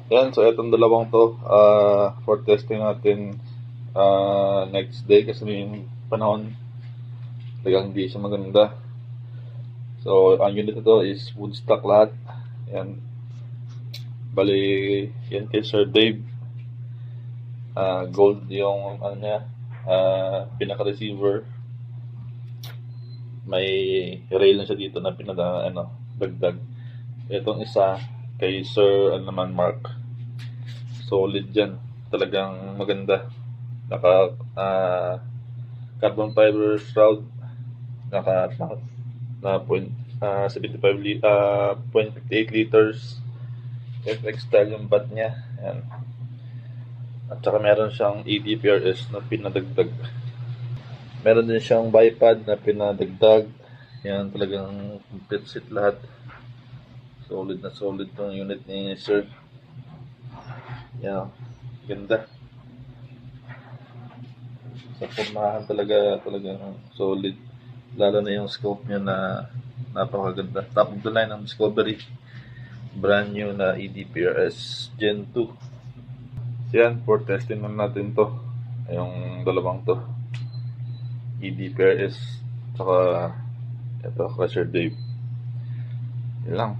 Yan, so itong dalawang to, for testing natin next day kasi may panahon talagang hindi siya maganda. So, ang unit nito is wood stock lahat. Yan, bali, yan kay Sir Dave. Gold yung ano niya, pinaka-receiver. May rail na siya dito na dagdag. Itong isa kay Sir ano naman Mark. Solid yan. Talagang maganda. Naka carbon fiber shroud. Naka na 0.58 liters. FX style yung bat niya. Yan. At saka meron siyang ADPRS na pinadagdag. Meron din siyang bipod na pinadagdag. Yan, talagang complete set lahat. Solid na solid tong unit ni Sir. Yan, ganda. Sa formahan talagang solid. Lalo na yung scope niya na napakaganda. Top of the line ng Discovery. Brand new na EDPRS Gen 2. Yan, for testing na natin to. Yung dalawang to. EDPRS tsaka ito, Crusher Dave. Yun lang.